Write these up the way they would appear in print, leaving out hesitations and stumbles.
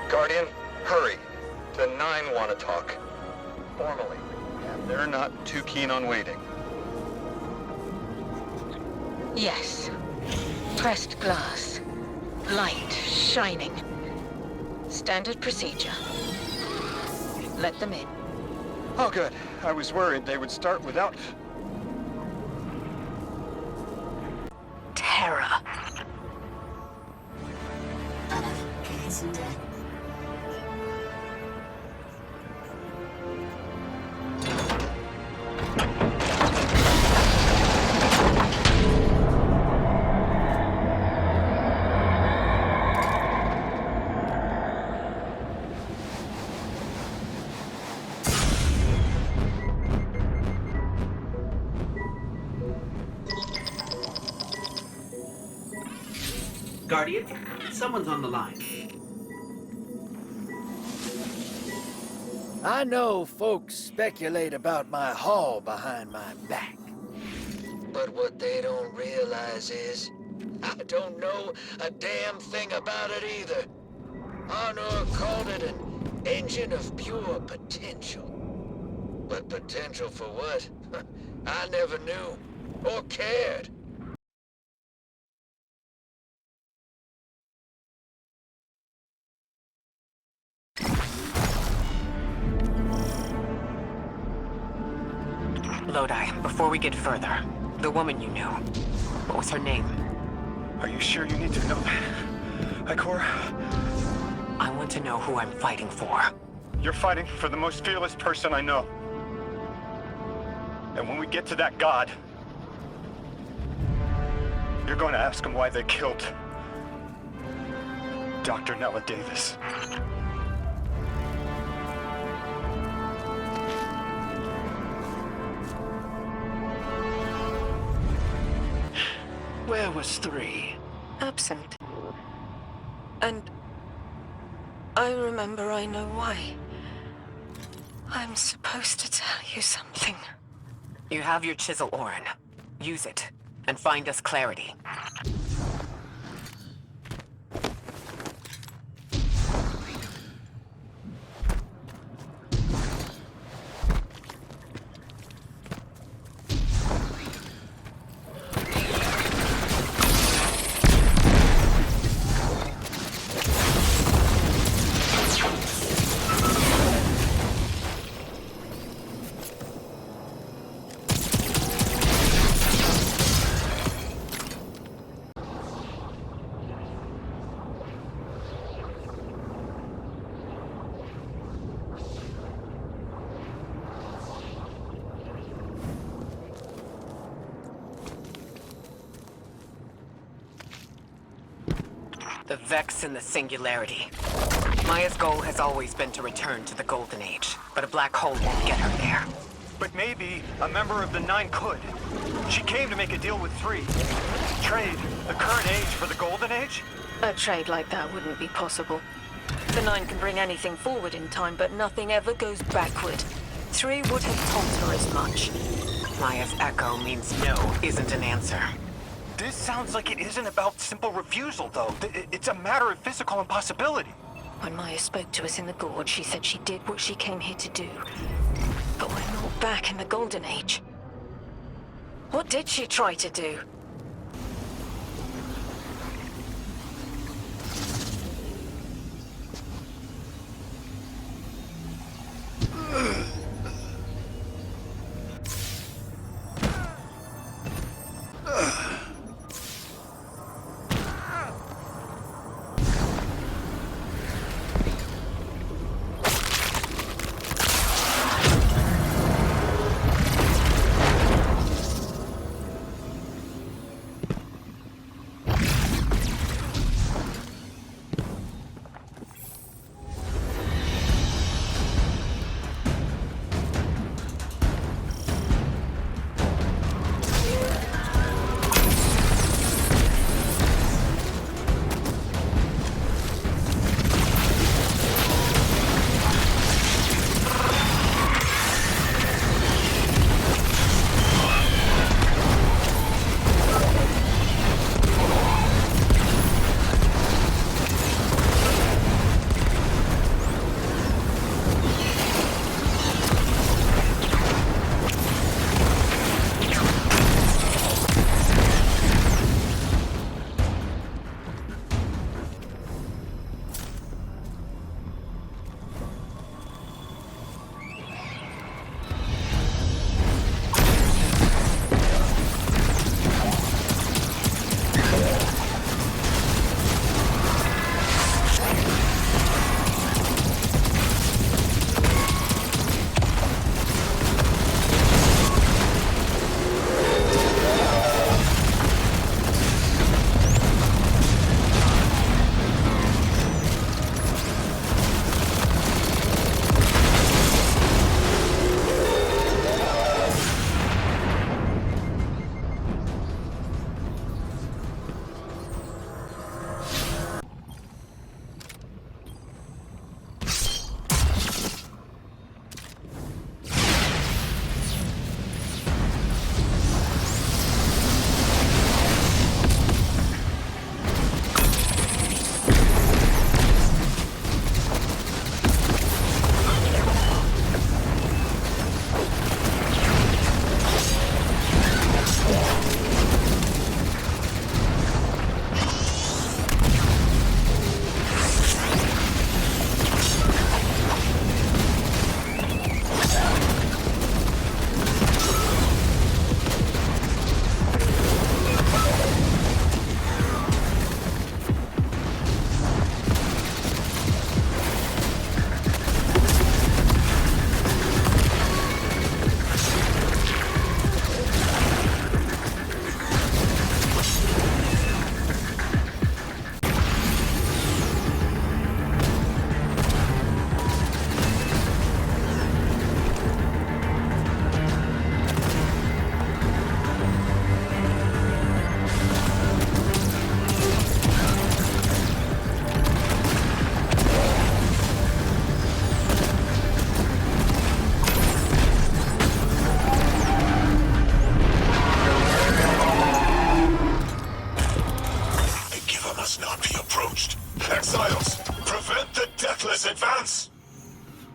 Guardian, hurry. The 9 want to talk. Formally. And they're not too keen on waiting. Yes. Pressed glass. Light shining. Standard procedure. Let them in. Oh, good. I was worried they would start without... Terror. Guardian, someone's on the line. I know folks speculate about my haul behind my back. But what they don't realize is, I don't know a damn thing about it either. Honor called it an engine of pure potential. But potential for what? I never knew, or cared. Lodi, before we get further, the woman you knew, what was her name? Are you sure you need to know? Ikor, I want to know who I'm fighting for. you're fighting for the most fearless person I know. And when we get to that god, you're going to ask him why they killed Dr. Nella Davis. Where was 3? Absent. And I remember I know why. I'm supposed to tell you something. You have your chisel, Orin. Use it, and find us clarity. The Vex and the Singularity. Maya's goal has always been to return to the Golden Age, but a black hole won't get her there. But maybe a member of the Nine could. She came to make a deal with three. Trade the current age for the Golden Age? A trade like that wouldn't be possible. The Nine can bring anything forward in time, but nothing ever goes backward. Three would have told her as much. Maya's echo means no isn't an answer. This sounds like it isn't about simple refusal, though. It's a matter of physical impossibility. When Maya spoke to us in the Gorge, she said she did what she came here to do. But we're not back in the Golden Age. What did she try to do?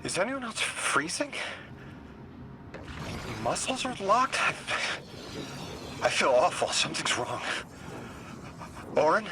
Is anyone else freezing? Muscles are locked? I feel awful. Something's wrong. Oren?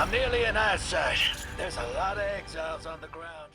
I'm nearly in eyesight. There's a lot of exiles on the ground.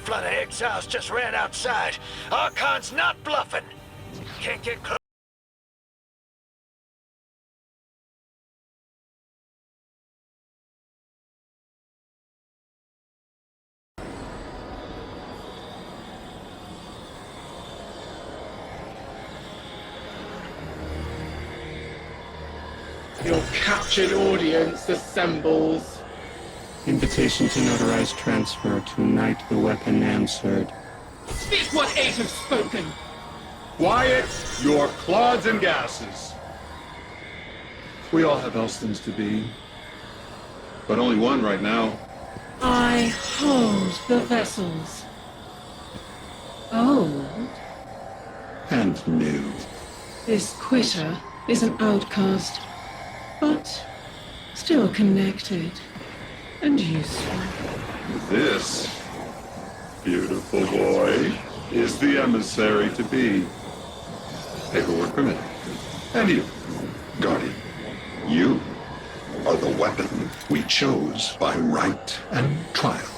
Flood of exiles just ran outside. Archon's not bluffing. Can't get close. Your captured audience assembles. Invitation to notarize transfer. Tonight the weapon answered. Speak what eight have spoken. Quiet your clods and gases. We all have Elstons to be, but only one right now. I hold the vessels. Old. And new. This quitter is an outcast, but still connected and useful. This beautiful boy is the emissary to be. Paperwork permitted. And you, Guardian, you are the weapon we chose by right and trial.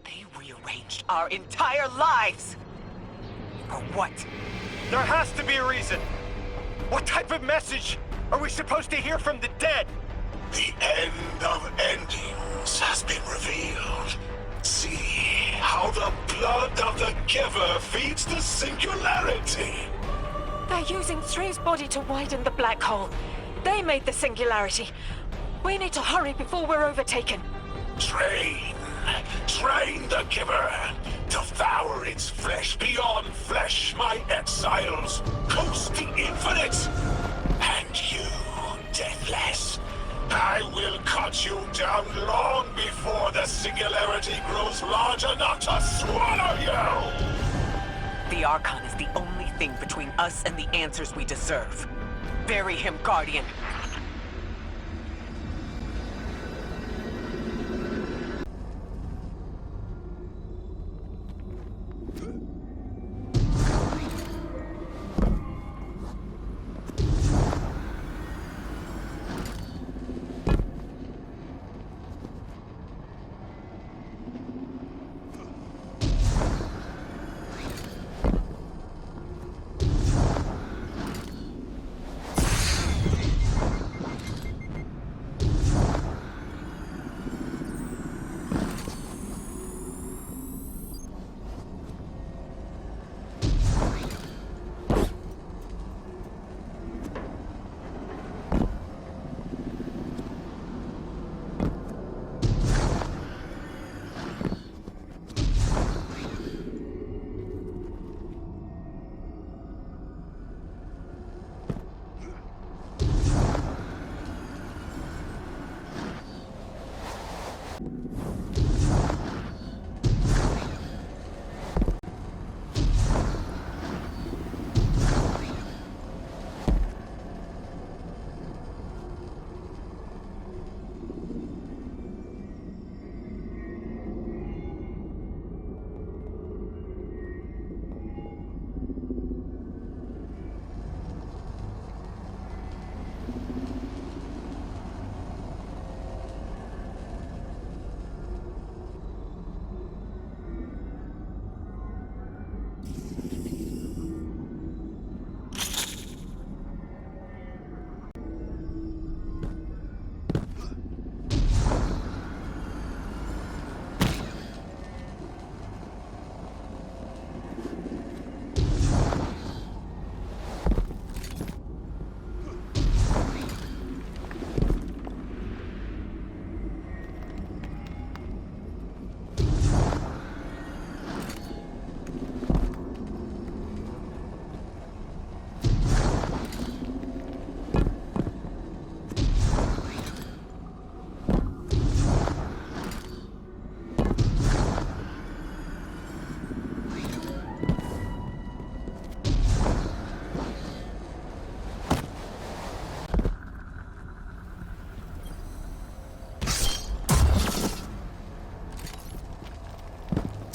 They rearranged our entire lives! For what? There has to be a reason. What type of message are we supposed to hear from the dead? The end of endings has been revealed. See how the blood of the giver feeds the singularity. They're using Three's body to widen the black hole. They made the singularity. We need to hurry before we're overtaken. Train the giver. Devour its flesh beyond flesh, my exiles. Coast the infinite. And you, deathless, I will cut you down long before the singularity grows large enough to swallow you! The Archon is the only thing between us and the answers we deserve. Bury him, Guardian.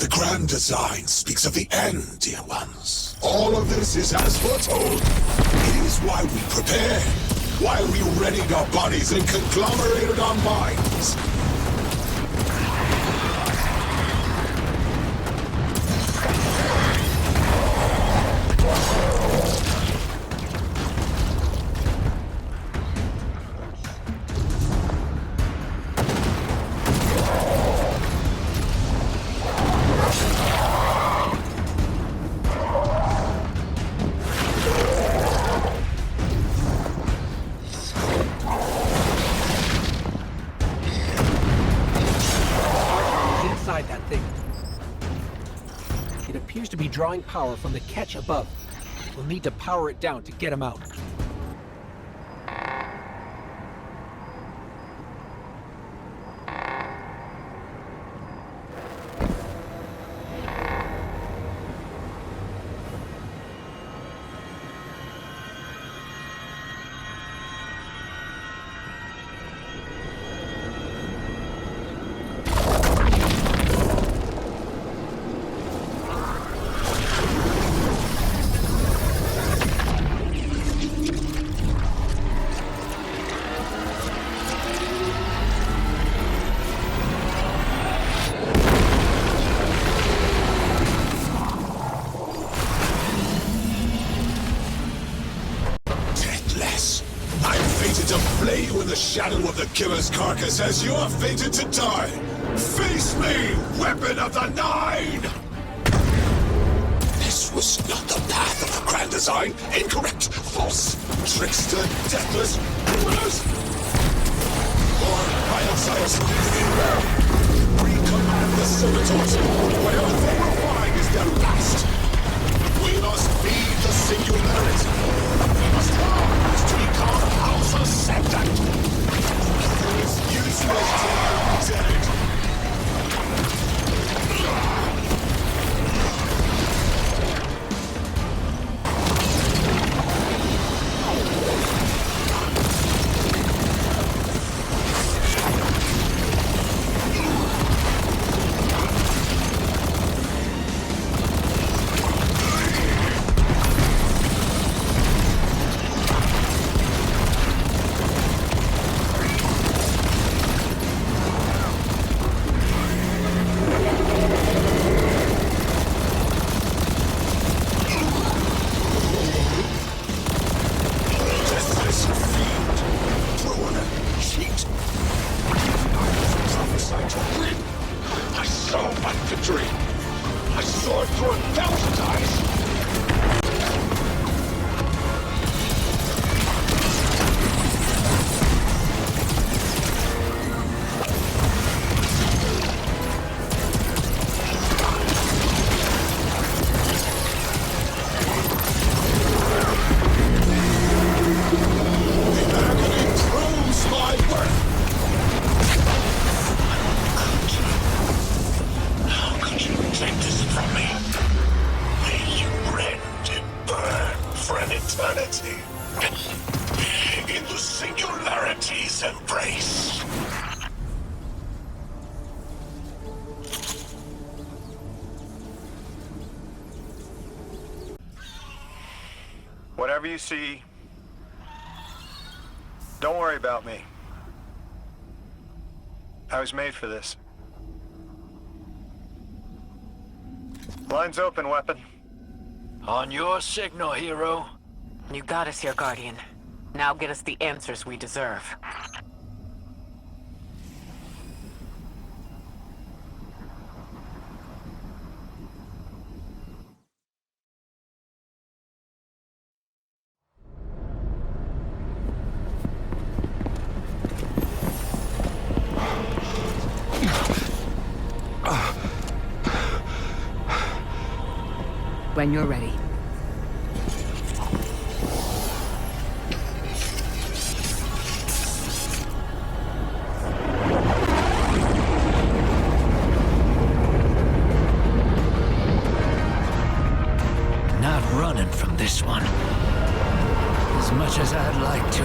The grand design speaks of the end, dear ones. All of this is as foretold. It is why we prepared, why we readied our bodies and conglomerated our minds. Drawing power from the catch above. We'll need to power it down to get him out. Shadow of the killer's carcass as you're fated to die. Face me, weapon of the Nine! This was not the path of the grand design. Incorrect, false, trickster, deathless, criminals. Or Osiris, recommand the servitors. Whatever they will find is their last. We must feed the singularity. We must rise to become House Ascendant. It's useless to be dead. Whatever you see, don't worry about me. I was made for this. Line's open, weapon. On your signal, hero. You got us here, Guardian. Now get us the answers we deserve. When you're ready. Not running from this one. As much as I'd like to.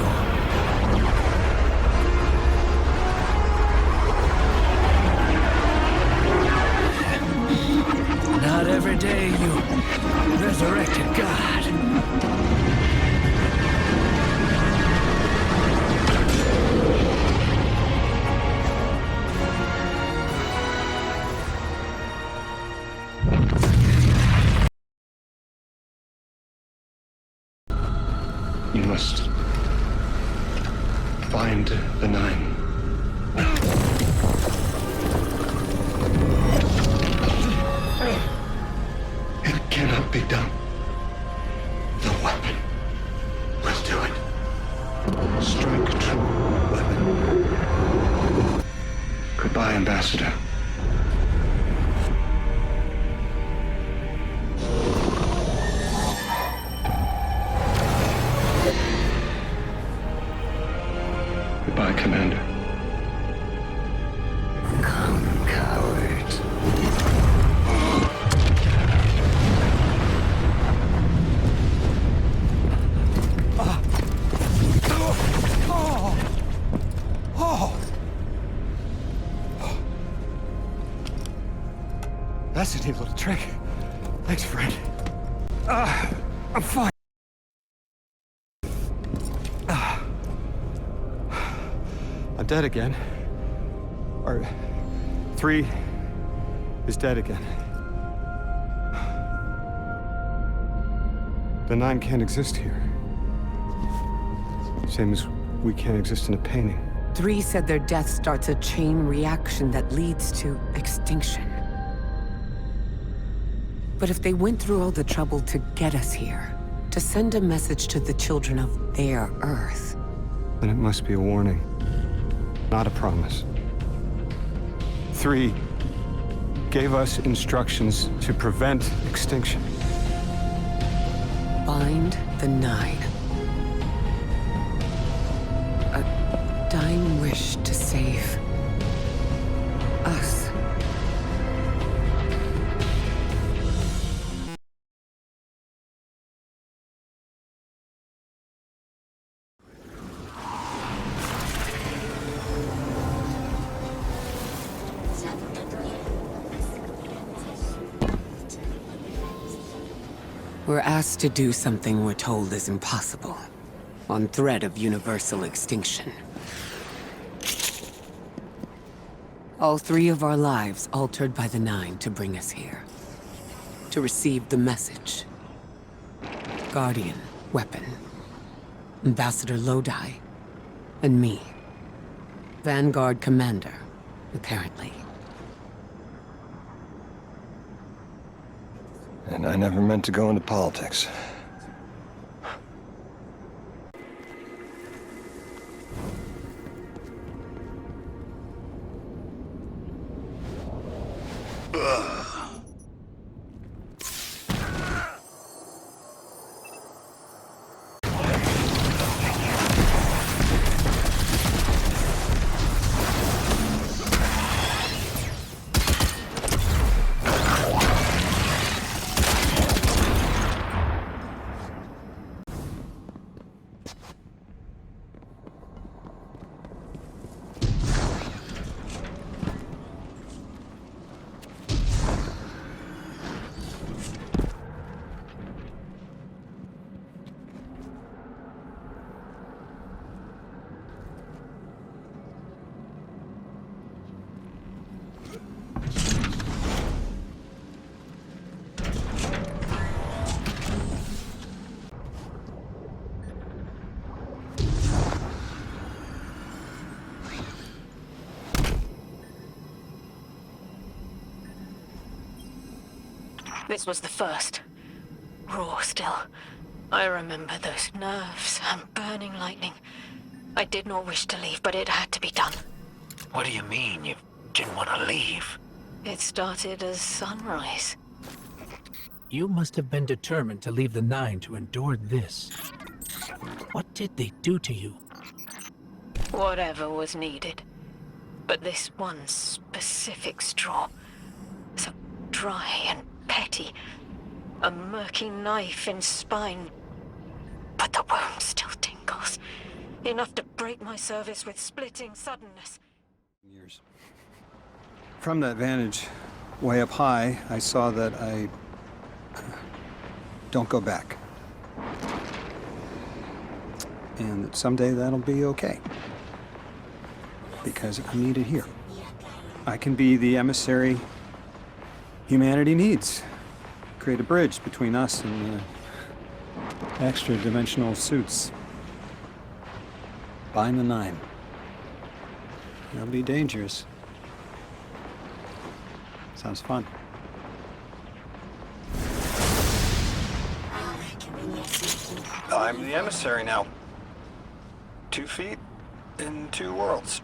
Not every day you resurrected God. You must find the Nine. It cannot be done. The weapon will do it. Strike true, weapon. Goodbye, Ambassador. Goodbye, Commander. Come, coward. That's a neat little trick. Thanks, friend. I'm fine. I'm dead again. Or 3 is dead again. The 9 can't exist here. Same as we can't exist in a painting. 3 said their death starts a chain reaction that leads to extinction. But if they went through all the trouble to get us here, to send a message to the children of their Earth... then it must be a warning, not a promise. 3 gave us instructions to prevent extinction. Find the 9. A dying wish to save... us. We're asked to do something we're told is impossible, on threat of universal extinction. All 3 of our lives altered by the 9 to bring us here. To receive the message. Guardian, weapon. Ambassador Lodi. And me. Vanguard commander, apparently. And I never meant to go into politics. This was the first. Raw still. I remember those nerves and burning lightning. I did not wish to leave, but it had to be done. What do you mean you didn't want to leave? It started as sunrise. You must have been determined to leave the Nine to endure this. What did they do to you? Whatever was needed. But this one specific straw, so dry and petty, a murky knife in spine, but the wound still tingles, enough to break my service with splitting suddenness. Years. From that vantage, way up high, I saw that I don't go back. And that someday that'll be okay. Because I'm needed here. I can be the emissary humanity needs. Create a bridge between us and the extra-dimensional suits. Bind the Nine. It'll be dangerous. Sounds fun. I'm the emissary now. 2 feet in 2 worlds.